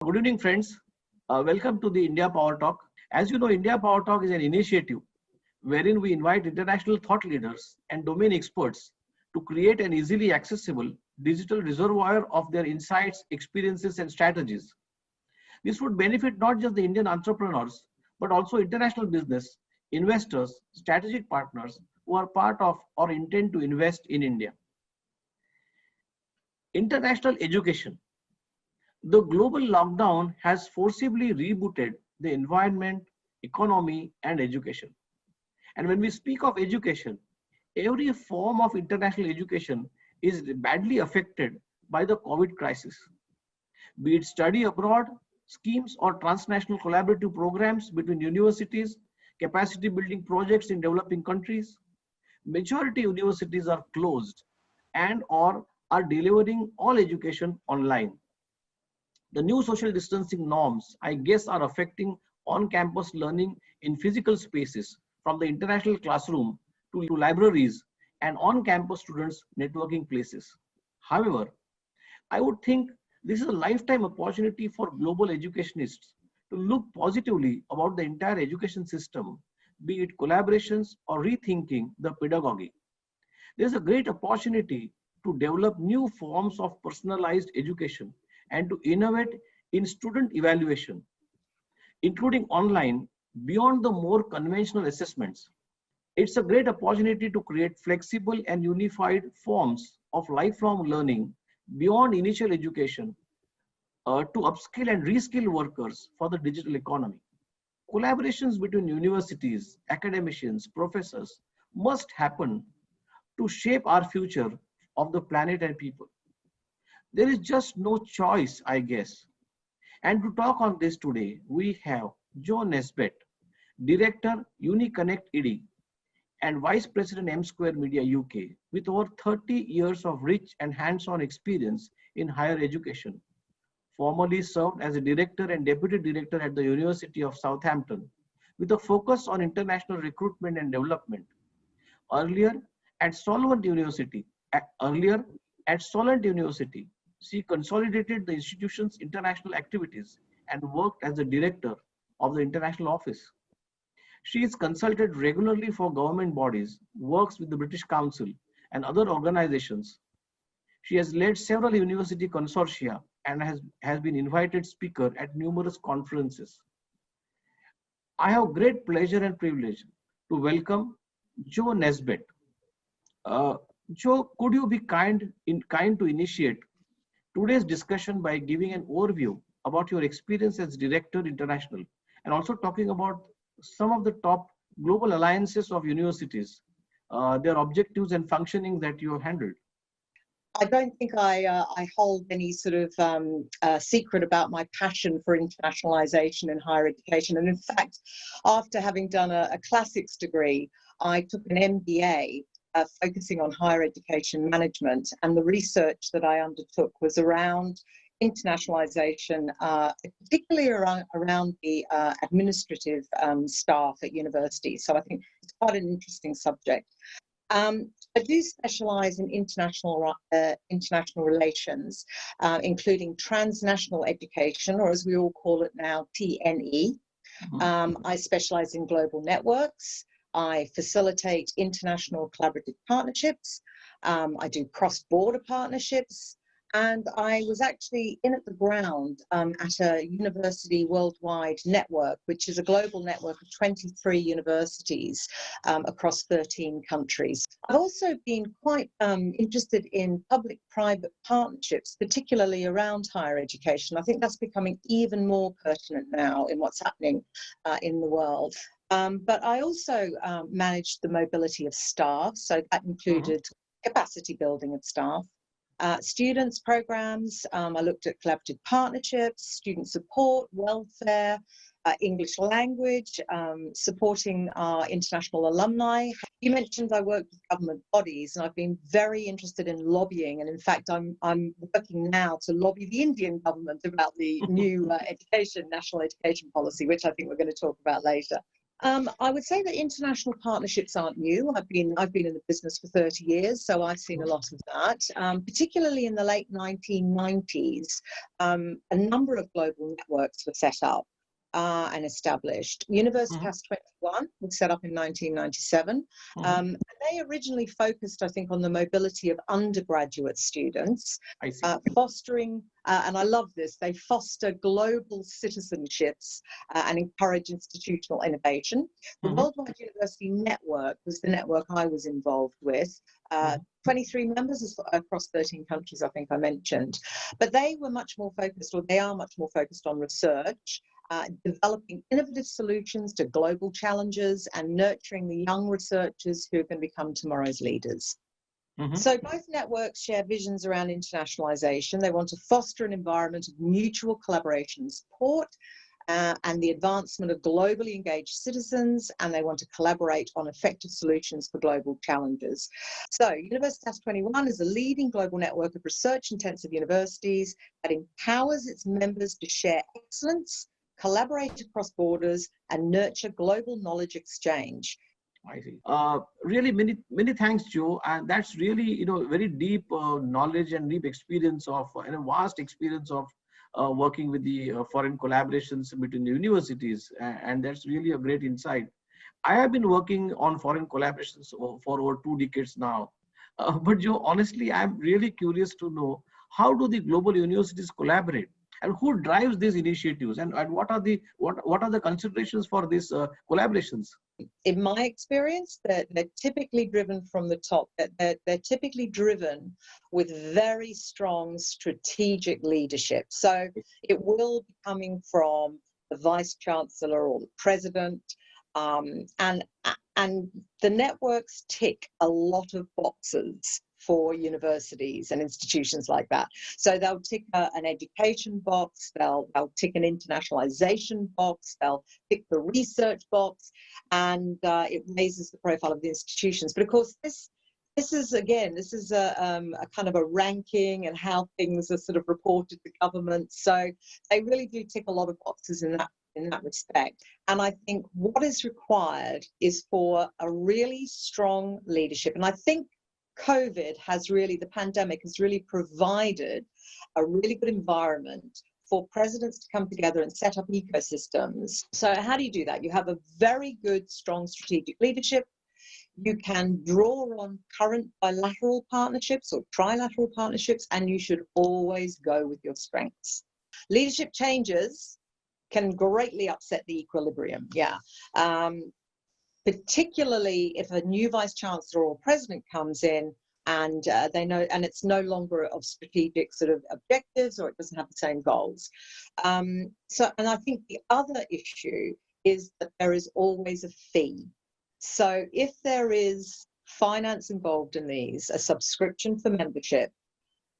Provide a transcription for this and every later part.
Good evening, friends. Welcome to the India Power Talk. As you know, India Power Talk is an initiative wherein we invite international thought leaders and domain experts to create an easily accessible digital reservoir of their insights, experiences, and strategies. This would benefit not just the Indian entrepreneurs, but also international business, investors, strategic partners who are part of or intend to invest in India. International education. The global lockdown has forcibly rebooted the environment, economy, and education. And when we speak of education, every form of international education is badly affected by the COVID crisis. Be it study abroad schemes or transnational collaborative programs between universities, capacity building projects in developing countries, majority universities are closed and or are delivering all education online. The new social distancing norms, I guess, are affecting on-campus learning in physical spaces, from the international classroom to libraries and on-campus students networking places. However, I would think this is a lifetime opportunity for global educationists to look positively about the entire education system, be it collaborations or rethinking the pedagogy. There's a great opportunity to develop new forms of personalized education and to innovate in student evaluation, including online, beyond the more conventional assessments. It's a great opportunity to create flexible and unified forms of lifelong learning beyond initial education to upskill and reskill workers for the digital economy. Collaborations between universities, academicians, professors must happen to shape our future of the planet and people. There is just no choice, I guess. And to talk on this today, we have Joe Nesbitt, Director, UniConnect ED, and Vice President M Square Media UK, with over 30 years of rich and hands-on experience in higher education. Formerly served as a Director and Deputy Director at the University of Southampton, with a focus on international recruitment and development. Earlier at Solent University, earlier at Solent University, she consolidated the institution's international activities and worked as the director of the international office. She is consulted regularly for government bodies, works with the British Council and other organizations. She has led several university consortia and has been invited speaker at numerous conferences. I have great pleasure and privilege to welcome Joe Nesbitt. Uh, Joe, could you be kind to initiate today's discussion by giving an overview about your experience as Director International and also talking about some of the top global alliances of universities, their objectives and functioning that you have handled? I don't think I hold any sort of secret about my passion for internationalization in higher education. And in fact, after having done a classics degree, I took an MBA focusing on higher education management. And the research that I undertook was around internationalization, particularly around the administrative staff at universities. So I think it's quite an interesting subject. I do specialise in international relations, including transnational education, or as we all call it now, TNE. I specialise in global networks. I facilitate international collaborative partnerships. I do cross-border partnerships. And I was actually in at the ground at a university worldwide network, which is a global network of 23 universities across 13 countries. I've also been quite interested in public-private partnerships, particularly around higher education. I think that's becoming even more pertinent now in what's happening in the world. But I also managed the mobility of staff, so that included capacity building of staff. Students programs, I looked at collaborative partnerships, student support, welfare, English language, supporting our international alumni. You mentioned I worked with government bodies, and I've been very interested in lobbying. And in fact, I'm working now to lobby the Indian government about the new national education policy, which I think we're going to talk about later. I would say that international partnerships aren't new. I've been in the business for 30 years, so I've seen a lot of that. Particularly in the late 1990s, a number of global networks were set up and established. Universitas 21 was set up in 1997. And they originally focused, I think, on the mobility of undergraduate students, I see. fostering, and I love this, they foster global citizenships and encourage institutional innovation. The Worldwide University Network was the network I was involved with. 23 members across 13 countries, I think I mentioned. But they were much more focused, or they are much more focused on research, developing innovative solutions to global challenges and nurturing the young researchers who are going to become tomorrow's leaders. So both networks share visions around internationalization. They want to foster an environment of mutual collaboration and support, and the advancement of globally engaged citizens, and they want to collaborate on effective solutions for global challenges. So Universitas 21 is a leading global network of research-intensive universities that empowers its members to share excellence, collaborate across borders, and nurture global knowledge exchange. I see. Really, many thanks, Joe. And that's really, very deep knowledge and deep experience of, and a vast experience of working with the foreign collaborations between the universities. And that's really a great insight. I have been working on foreign collaborations for over 2 decades now. But Joe, honestly, I'm really curious to know, how do the global universities collaborate? And who drives these initiatives? And what are the considerations for these collaborations? In my experience, they're typically driven from the top. They're typically driven with very strong strategic leadership. So it will be coming from the vice chancellor or the president, and the networks tick a lot of boxes for universities and institutions like that. So they'll tick an education box, they'll tick an internationalization box, they'll tick the research box, and it raises the profile of the institutions. But of course, this is a kind of a ranking and how things are sort of reported to government. So they really do tick a lot of boxes in that respect. And I think what is required is for a really strong leadership. And I think the pandemic has really provided a really good environment for presidents to come together and set up ecosystems. So how do you do that? You have a very good, strong strategic leadership. You can draw on current bilateral partnerships or trilateral partnerships, and you should always go with your strengths. Leadership changes can greatly upset the equilibrium. Particularly if a new vice chancellor or president comes in and they know, and it's no longer of strategic sort of objectives, or it doesn't have the same goals. And I think the other issue is that there is always a fee. So if there is finance involved in these, a subscription for membership,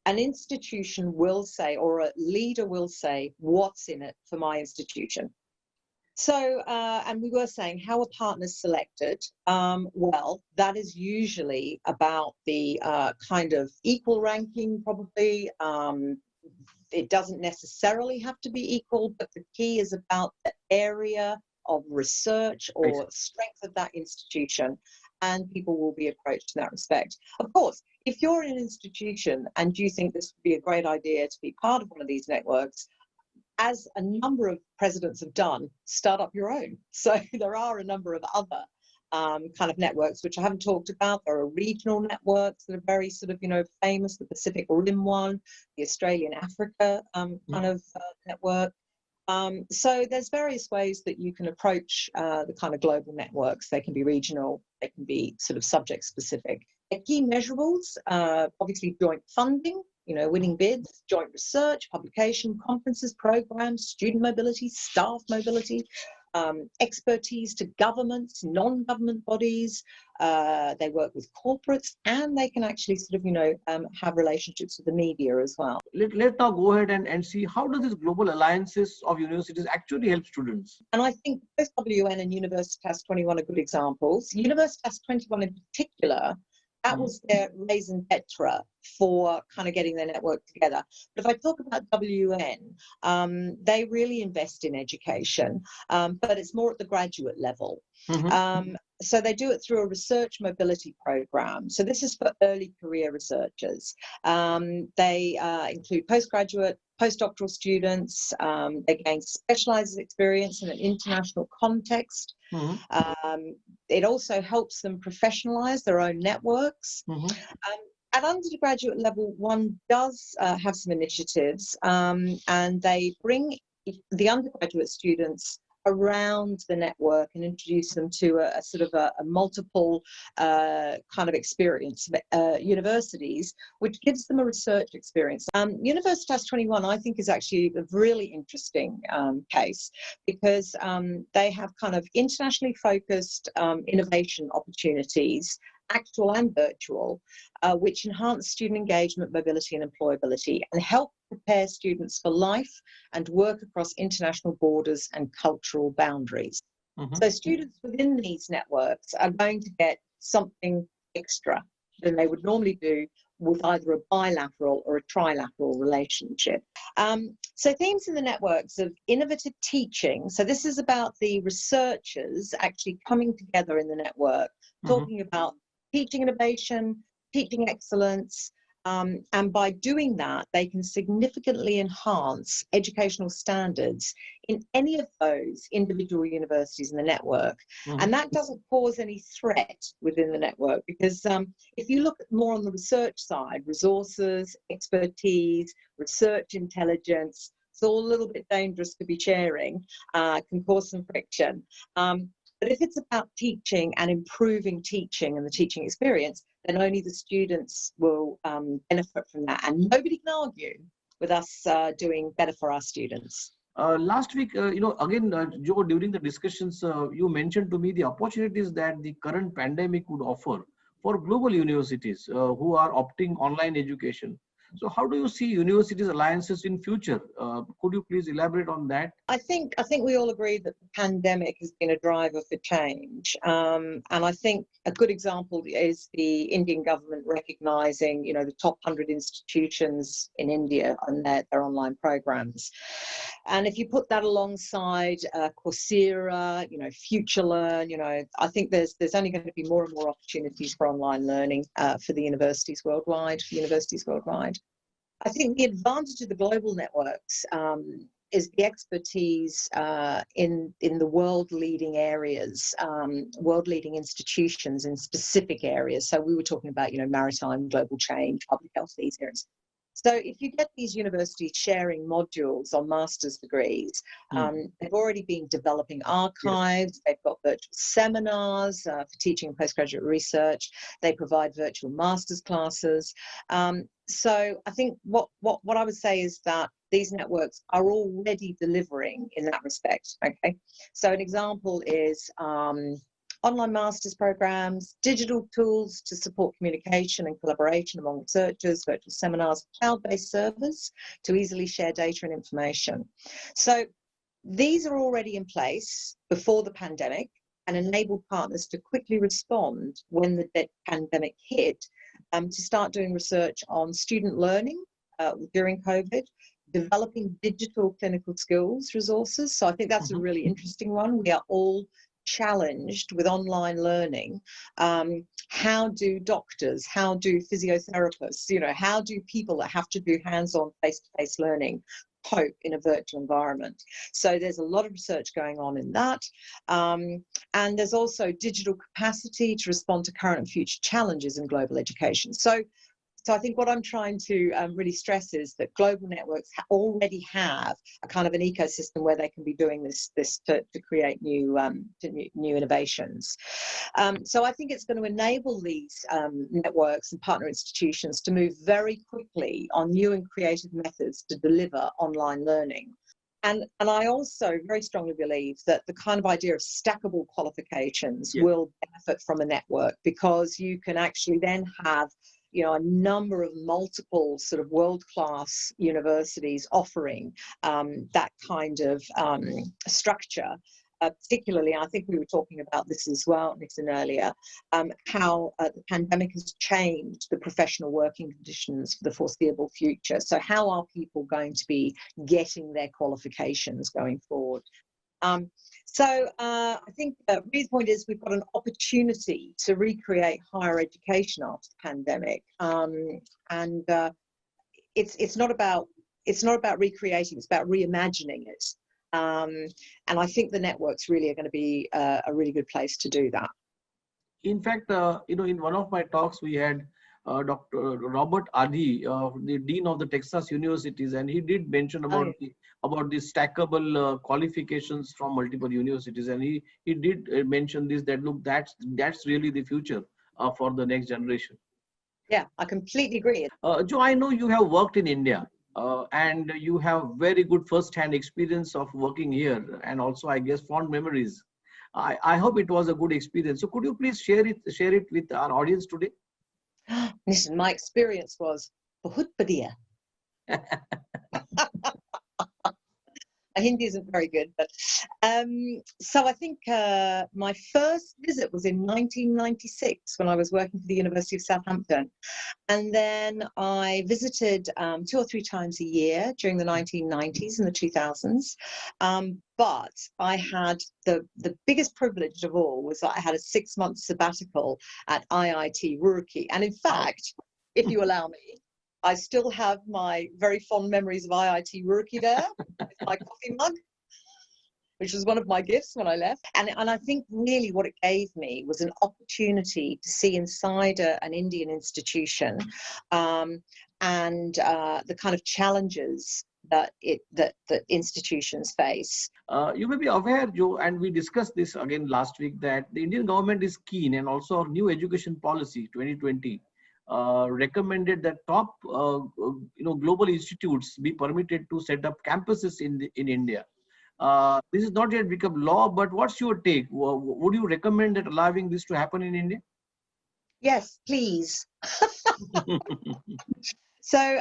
an institution will say, or a leader will say, what's in it for my institution? So, and we were saying, how are partners selected? Well, that is usually about the kind of equal ranking, probably. It doesn't necessarily have to be equal, but the key is about the area of research or strength of that institution, and people will be approached in that respect. Of course, if you're in an institution and you think this would be a great idea to be part of one of these networks, as a number of presidents have done, start up your own. So there are a number of other kind of networks, which I haven't talked about. There are regional networks that are very sort of, famous, the Pacific Rim one, the Australian Africa kind of network. So there's various ways that you can approach the kind of global networks. They can be regional, they can be sort of subject specific. The key measurables, obviously joint funding, winning bids, joint research, publication, conferences, programs, student mobility, staff mobility, expertise to governments, non-government bodies. They work with corporates, and they can actually sort of, have relationships with the media as well. Let's now go ahead and see, how do these global alliances of universities actually help students? And I think both WN and Universitas 21 are good examples. Universitas 21 in particular That was their raison d'etre for kind of getting their network together. But if I talk about WN, they really invest in education, but it's more at the graduate level. So they do it through a research mobility program. So this is for early career researchers. They include postgraduate, postdoctoral students. They gain specialized experience in an international context. It also helps them professionalize their own networks. At undergraduate level, one does have some initiatives, and they bring the undergraduate students around the network and introduce them to a sort of a multiple kind of experience, universities, which gives them a research experience. Universitas 21, I think, is actually a really interesting case, because they have kind of internationally focused innovation opportunities, actual and virtual, which enhance student engagement, mobility and employability, and help prepare students for life and work across international borders and cultural boundaries. So students within these networks are going to get something extra than they would normally do with either a bilateral or a trilateral relationship. So themes in the networks of innovative teaching. So this is about the researchers actually coming together in the network, talking about teaching innovation, teaching excellence, and by doing that, they can significantly enhance educational standards in any of those individual universities in the network. And that doesn't cause any threat within the network, because if you look more on the research side, resources, expertise, research intelligence, it's all a little bit dangerous to be sharing, can cause some friction. But if it's about teaching and improving teaching and the teaching experience, then only the students will benefit from that. And nobody can argue with us doing better for our students. Last week, again, Joe, during the discussions, you mentioned to me the opportunities that the current pandemic would offer for global universities who are opting online education. So how do you see universities' alliances in future? Could you please elaborate on that? I think we all agree that the pandemic has been a driver for change. And I think a good example is the Indian government recognizing, the top 100 institutions in India and their online programs. And if you put that alongside Coursera, FutureLearn, I think there's only going to be more and more opportunities for online learning for universities worldwide. I think the advantage of the global networks is the expertise in the world-leading areas, world-leading institutions in specific areas. So we were talking about, maritime, global change, public health, these areas. So if you get these universities sharing modules on master's degrees, they've already been developing archives, they've got virtual seminars for teaching and postgraduate research, they provide virtual master's classes. So I think what I would say is that these networks are already delivering in that respect, okay? So an example is online master's programs, digital tools to support communication and collaboration among researchers, virtual seminars, cloud-based servers to easily share data and information. So these are already in place before the pandemic and enabled partners to quickly respond when the pandemic hit, to start doing research on student learning during COVID, developing digital clinical skills resources. So I think that's a really interesting one. We are all challenged with online learning. How do doctors, how do physiotherapists, how do people that have to do hands-on face-to-face learning cope in a virtual environment? So there's a lot of research going on in that. And there's also digital capacity to respond to current and future challenges in global education. So I think what I'm trying to really stress is that global networks already have a kind of an ecosystem where they can be doing this to create new innovations. So I think it's going to enable these networks and partner institutions to move very quickly on new and creative methods to deliver online learning. And I also very strongly believe that the kind of idea of stackable qualifications will benefit from a network, because you can actually then have a number of multiple sort of world-class universities offering that kind of structure particularly, I think we were talking about this as well, Nitin, earlier, how the pandemic has changed the professional working conditions for the foreseeable future. So how are people going to be getting their qualifications going forward? I think Reed's point is we've got an opportunity to recreate higher education after the pandemic, and it's not about recreating; it's about reimagining it. And I think the networks really are going to be a really good place to do that. In fact, in one of my talks, we had Dr. Robert Adi, the Dean of the Texas Universities, and he did mention about the stackable qualifications from multiple universities, and he did mention this, that look, that's really the future for the next generation. Yeah, I completely agree. Joe, I know you have worked in India, and you have very good first-hand experience of working here, and also, I guess, fond memories. I hope it was a good experience. So could you please share it with our audience today? Listen, my experience was bahut badhiya. Hindi isn't very good, but so I think my first visit was in 1996 when I was working for the University of Southampton, and then I visited 2 or 3 times a year during the 1990s and the 2000s. But I had the biggest privilege of all was that I had a 6-month sabbatical at IIT Roorkee, and in fact, if you allow me, I still have my very fond memories of IIT Roorkee there, with my coffee mug, which was one of my gifts when I left. And I think really what it gave me was an opportunity to see inside an Indian institution and the kind of challenges that institutions face. You may be aware, Joe, and we discussed this again last week, that the Indian government is keen, and also our new education policy 2020 recommended that top global institutes be permitted to set up campuses in India. This is not yet become law, but what's your take? Would you recommend that allowing this to happen in India? Yes, please. So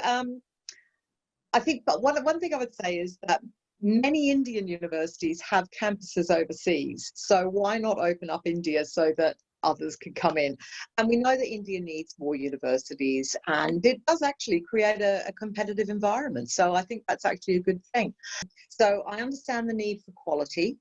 I think, but one thing I would say is that many Indian universities have campuses overseas. So why not open up India so that others can come in? And we know that India needs more universities, and it does actually create a competitive environment. So I think that's actually a good thing. So I understand the need for quality,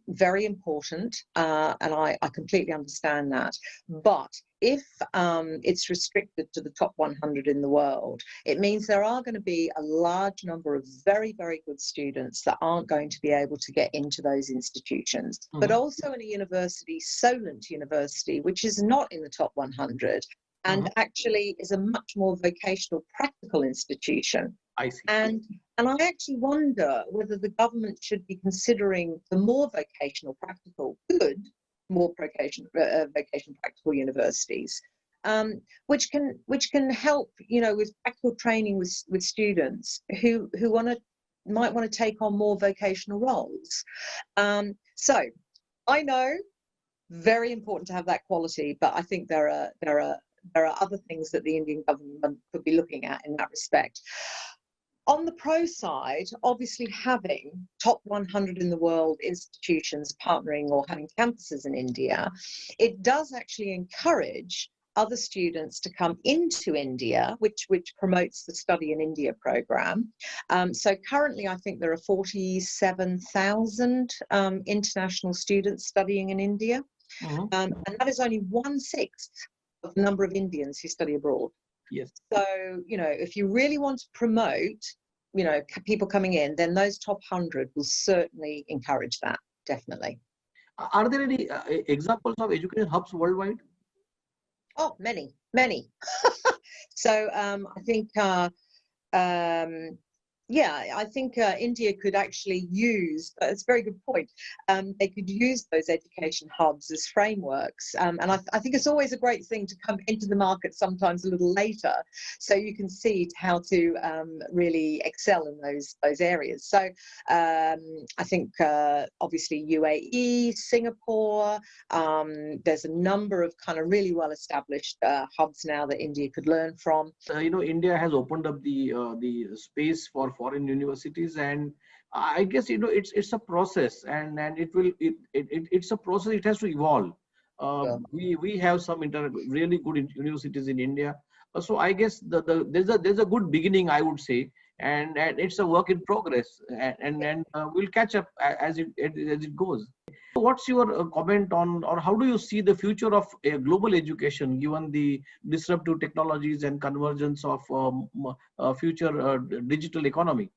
very important, and I completely understand that. But if it's restricted to the top 100 in the world, it means there are going to be a large number of very, very good students that aren't going to be able to get into those institutions. Mm-hmm. But also in a university, Solent University, which is not in the top 100, and mm-hmm. actually is a much more vocational, practical institution. I see. And I actually wonder whether the government should be considering the more vocational, practical, more vocational practical universities, which can help, with practical training with students who might want to take on more vocational roles. So I know, very important to have that quality, but I think there are other things that the Indian government could be looking at in that respect. On the pro side, obviously having top 100 in the world institutions partnering or having campuses in India, it does actually encourage other students to come into India, which promotes the Study in India program. So currently, I think there are 47,000 international students studying in India, mm-hmm. And that is only 1/6 of the number of Indians who study abroad. Yes. So, if you really want to promote, people coming in, then those top 100 will certainly encourage that, definitely. Are there any examples of education hubs worldwide? Oh, many. So I think, I think India could actually use, it's a very good point, they could use those education hubs as frameworks. And I think it's always a great thing to come into the market sometimes a little later, so you can see how to really excel in those areas. So I think obviously UAE, Singapore, there's a number of kind of really well-established hubs now that India could learn from. India has opened up the space for foreign universities, and I guess, it's a process, and it's a process. It has to evolve. Well, We have some really good universities in India. So I guess there's a good beginning, I would say, and it's a work in progress, and we'll catch up as it goes. So what's your comment on, or how do you see the future of global education given the disruptive technologies and convergence of future digital economy?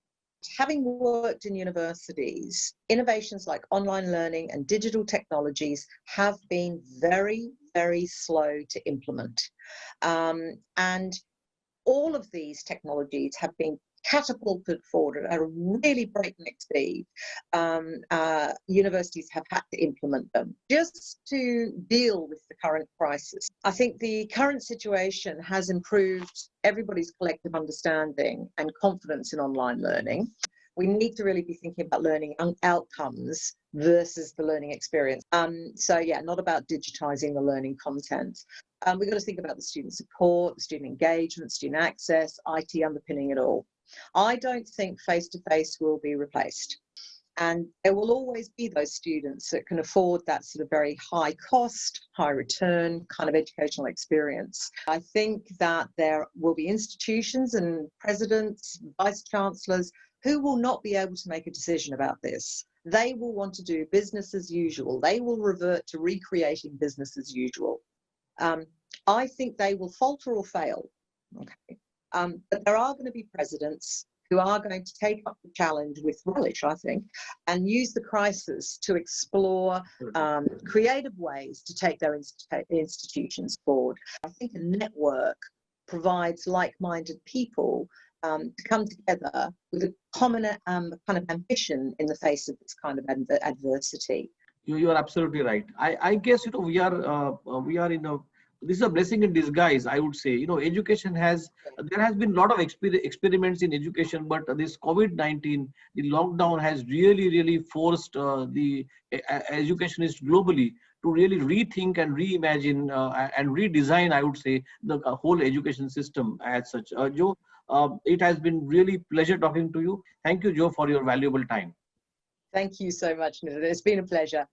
having worked in universities, innovations like online learning and digital technologies have been very, very slow to implement. And all of these technologies have been catapulted forward at a really breakneck speed. Universities have had to implement them just to deal with the current crisis. I think the current situation has improved everybody's collective understanding and confidence in online learning. We need to really be thinking about learning outcomes versus the learning experience. So yeah, not about digitizing the learning content. We've got to think about the student support, the student engagement, student access, IT underpinning it all. I don't think face-to-face will be replaced. And there will always be those students that can afford that sort of very high cost, high return kind of educational experience. I think that there will be institutions and presidents, vice chancellors who will not be able to make a decision about this. They will want to do business as usual. They will revert to recreating business as usual. I think they will falter or fail. Okay. But there are going to be presidents who are going to take up the challenge with relish, I think, and use the crisis to explore creative ways to take their institutions forward. I think a network provides like-minded people to come together with a common kind of ambition in the face of this kind of adversity. You are absolutely right. I guess, we are in a, this is a blessing in disguise, I would say. Education there has been a lot of experiments in education, but this COVID-19, the lockdown has really forced the educationists globally to really rethink and reimagine and redesign, I would say, the whole education system as such. Joe, it has been really pleasure talking to you. Thank you, Joe, for your valuable time. Thank you so much, Nitin. It's been a pleasure.